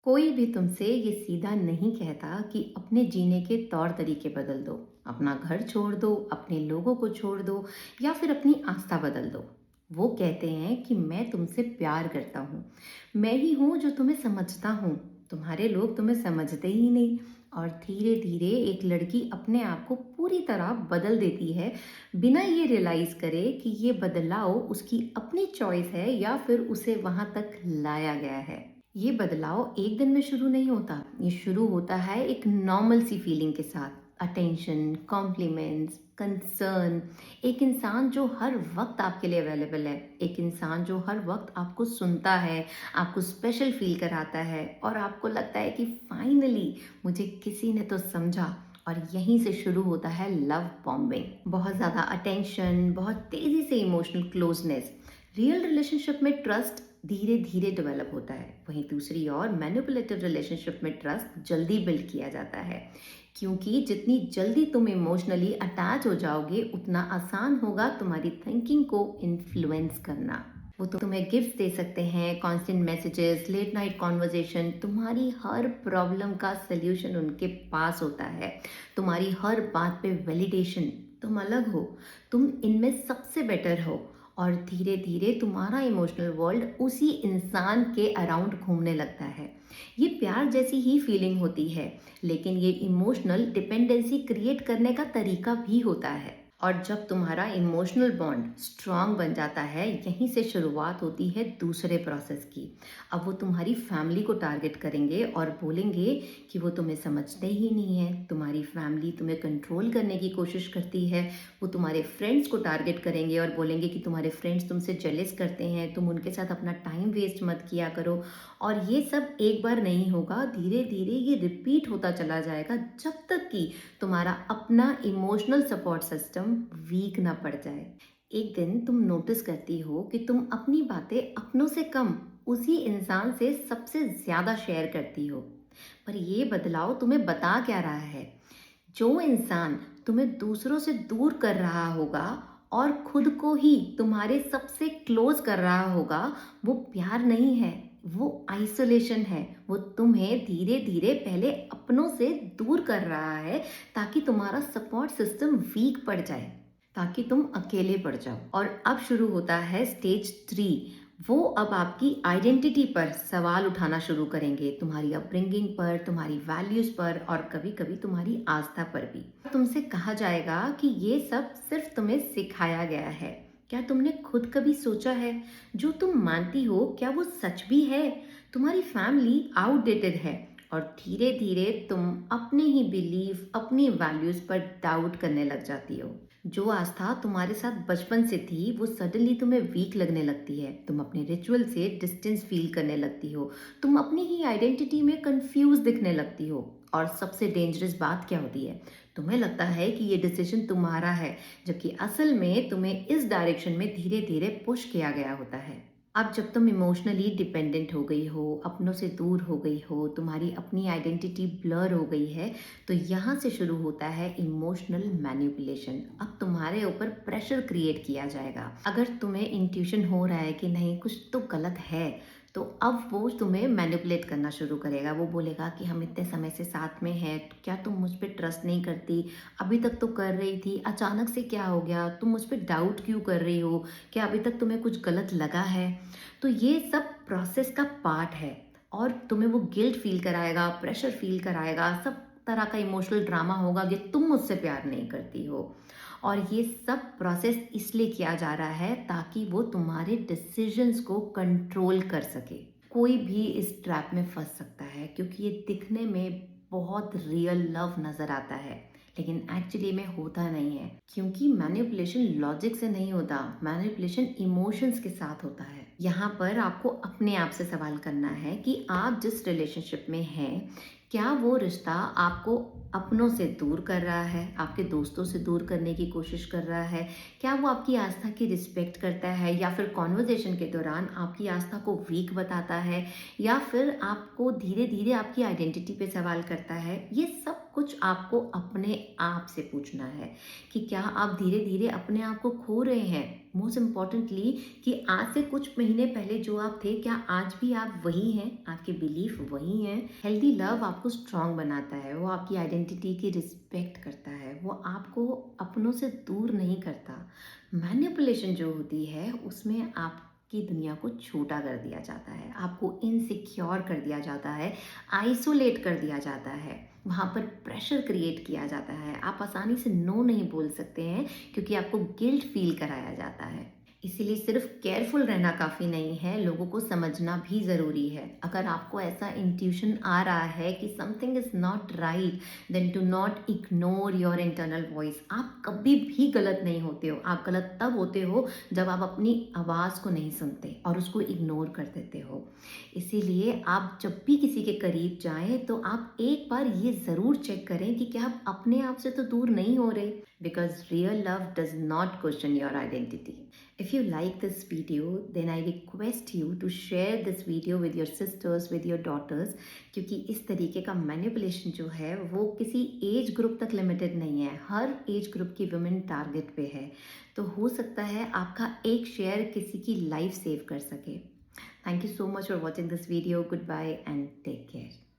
कोई भी तुमसे ये सीधा नहीं कहता कि अपने जीने के तौर तरीके बदल दो, अपना घर छोड़ दो, अपने लोगों को छोड़ दो या फिर अपनी आस्था बदल दो। वो कहते हैं कि मैं तुमसे प्यार करता हूँ, मैं ही हूँ जो तुम्हें समझता हूँ। तुम्हारे लोग तुम्हें समझते ही नहीं। और धीरे धीरे एक लड़की अपने आप को पूरी तरह बदल देती है, बिना ये रियलाइज करे कि ये बदलाव उसकी अपनी चॉइस है या फिर उसे वहां तक लाया गया है। ये बदलाव एक दिन में शुरू नहीं होता, ये शुरू होता है एक नॉर्मल सी फीलिंग के साथ। Attention, compliments, concern. एक इंसान जो हर वक्त आपके लिए अवेलेबल है, एक इंसान जो हर वक्त आपको सुनता है, आपको स्पेशल फील कराता है और आपको लगता है कि फाइनली मुझे किसी ने तो समझा। और यहीं से शुरू होता है लव बॉम्बिंग। बहुत ज़्यादा अटेंशन, बहुत तेज़ी से इमोशनल क्लोजनेस। रियल रिलेशनशिप में ट्रस्ट धीरे धीरे डेवलप होता है, वहीं दूसरी ओर मैनिपुलेटिव रिलेशनशिप में ट्रस्ट जल्दी बिल्ड किया जाता है। क्योंकि जितनी जल्दी तुम इमोशनली अटैच हो जाओगे, उतना आसान होगा तुम्हारी थिंकिंग को इन्फ्लुएंस करना। वो तो तुम्हें गिफ्ट दे सकते हैं, constant messages, late night conversation. तुम्हारी हर प्रॉब्लम का सल्यूशन उनके पास होता है, तुम्हारी हर बात पे वैलिडेशन। तुम अलग हो, तुम इनमें सबसे बेटर हो। और धीरे धीरे तुम्हारा इमोशनल वर्ल्ड उसी इंसान के अराउंड घूमने लगता है। ये प्यार जैसी ही फीलिंग होती है, लेकिन ये इमोशनल डिपेंडेंसी क्रिएट करने का तरीका भी होता है। और जब तुम्हारा इमोशनल बॉन्ड स्ट्रांग बन जाता है, यहीं से शुरुआत होती है दूसरे प्रोसेस की। अब वो तुम्हारी फैमिली को टारगेट करेंगे और बोलेंगे कि वो तुम्हें समझते ही नहीं है। तुम्हारी फैमिली तुम्हें कंट्रोल करने की कोशिश करती है। वो तुम्हारे फ्रेंड्स को टारगेट करेंगे और बोलेंगे कि तुम्हारे फ्रेंड्स तुमसे जेलस करते हैं, तुम उनके साथ अपना टाइम वेस्ट मत किया करो। और ये सब एक बार नहीं होगा, धीरे धीरे ये रिपीट होता चला जाएगा जब तक कि तुम्हारा अपना इमोशनल सपोर्ट सिस्टम वीक ना पड़ जाए। एक दिन तुम नोटिस करती हो कि तुम अपनी बातें अपनों से कम उसी इंसान से सबसे ज्यादा शेयर करती हो। पर ये बदलाव तुम्हें बता क्या रहा है? जो इंसान तुम्हें दूसरों से दूर कर रहा होगा और खुद को ही तुम्हारे सबसे क्लोज कर रहा होगा, वो प्यार नहीं है, वो आइसोलेशन है। वो तुम्हें धीरे धीरे पहले अपनों से दूर कर रहा है, ताकि तुम्हारा सपोर्ट सिस्टम वीक पड़ जाए, ताकि तुम अकेले पड़ जाओ। और अब शुरू होता है स्टेज 3। वो अब आपकी आइडेंटिटी पर सवाल उठाना शुरू करेंगे, तुम्हारी अपब्रिंगिंग पर, तुम्हारी वैल्यूज पर और कभी कभी तुम्हारी आस्था पर भी। तुमसे कहा जाएगा कि ये सब सिर्फ तुम्हें सिखाया गया है। क्या तुमने खुद कभी सोचा है, जो तुम मानती हो क्या वो सच भी है? तुम्हारी फैमिली आउटडेटेड है। और धीरे धीरे तुम अपने ही बिलीफ, अपनी वैल्यूज पर डाउट करने लग जाती हो। जो आस्था तुम्हारे साथ बचपन से थी, वो सडनली तुम्हें वीक लगने लगती है। तुम अपने रिचुअल से डिस्टेंस फील करने लगती हो। तुम अपनी ही आइडेंटिटी में कंफ्यूज दिखने लगती हो। और सबसे डेंजरस बात क्या होती है? तुम्हें लगता है कि ये डिसीजन तुम्हारा है, जबकि असल में तुम्हें इस डायरेक्शन में धीरे धीरे पुश किया गया होता है। अब जब तुम इमोशनली डिपेंडेंट हो गई हो, अपनों से दूर हो गई हो, तुम्हारी अपनी आइडेंटिटी ब्लर हो गई है, तो यहाँ से शुरू होता है इमोशनल मैनिपुलेशन। अब तुम्हारे ऊपर प्रेशर क्रिएट किया जाएगा। अगर तुम्हें इंट्यूशन हो रहा है कि नहीं, कुछ तो गलत है, तो अब वो तुम्हें मैनिपुलेट करना शुरू करेगा। वो बोलेगा कि हम इतने समय से साथ में हैं, तो क्या तुम मुझ पर ट्रस्ट नहीं करती? अभी तक तो कर रही थी, अचानक से क्या हो गया? तुम मुझ पर डाउट क्यों कर रही हो? क्या अभी तक तुम्हें कुछ गलत लगा है? तो ये सब प्रोसेस का पार्ट है। और तुम्हें वो गिल्ट फील कराएगा, प्रेशर फील कराएगा, सब तरह का इमोशनल ड्रामा होगा कि तुम मुझसे प्यार नहीं करती हो। और ये सब प्रोसेस इसलिए किया जा रहा है ताकि वो तुम्हारे डिसीजंस को कंट्रोल कर सके। कोई भी इस ट्रैप में फंस सकता है, क्योंकि ये दिखने में बहुत रियल लव नजर आता है, लेकिन एक्चुअली में होता नहीं है। क्योंकि मैनिपुलेशन लॉजिक से नहीं होता, मैनिपुलेशन इमोशंस के साथ होता है। यहाँ पर आपको अपने आप से सवाल करना है कि आप जिस रिलेशनशिप में हैं, क्या वो रिश्ता आपको अपनों से दूर कर रहा है, आपके दोस्तों से दूर करने की कोशिश कर रहा है? क्या वो आपकी आस्था की रिस्पेक्ट करता है या फिर कॉन्वर्जेशन के दौरान आपकी आस्था को वीक बताता है या फिर आपको धीरे-धीरे आपकी आइडेंटिटी पे सवाल करता है? ये सब कुछ आपको अपने आप से पूछना है कि क्या आप धीरे-धीरे अपने आप को खो रहे हैं? मोस्ट इम्पोर्टेंटली कि आज से कुछ महीने पहले जो आप थे, क्या आज भी आप वही हैं? आपके बिलीफ वही हैं? हेल्दी लव आपको स्ट्रॉन्ग बनाता है, वो आपकी आइडेंटिटी की रिस्पेक्ट करता है, वो आपको अपनों से दूर नहीं करता। मैनिपुलेशन जो होती है, उसमें आपकी दुनिया को छोटा कर दिया जाता है, आपको इनसिक्योर कर दिया जाता है, आइसोलेट कर दिया जाता है, वहाँ पर प्रेशर क्रिएट किया जाता है। आप आसानी से नो नहीं बोल सकते हैं क्योंकि आपको गिल्ट फील कराया जाता है। इसीलिए सिर्फ केयरफुल रहना काफ़ी नहीं है, लोगों को समझना भी ज़रूरी है। अगर आपको ऐसा इंट्यूशन आ रहा है कि something is not right, then do not ignore your internal voice. आप कभी भी गलत नहीं होते हो। आप गलत तब होते हो जब आप अपनी आवाज़ को नहीं सुनते और उसको इग्नोर कर देते हो। इसीलिए आप जब भी किसी के करीब जाएं तो आप एक बार ये ज़रूर चेक करें कि क्या आप अपने आप से तो दूर नहीं हो रहे, because real love does not question your identity. If you like this video, then I request you to share this video with your sisters, with your daughters, क्योंकि इस तरीके का मैनिपुलेशन जो है वो किसी एज ग्रुप तक लिमिटेड नहीं है, हर एज ग्रुप की वुमेन टारगेट पे है। तो हो सकता है आपका एक शेयर किसी की लाइफ सेव कर सके। Thank you so much for watching this video. Goodbye and take care.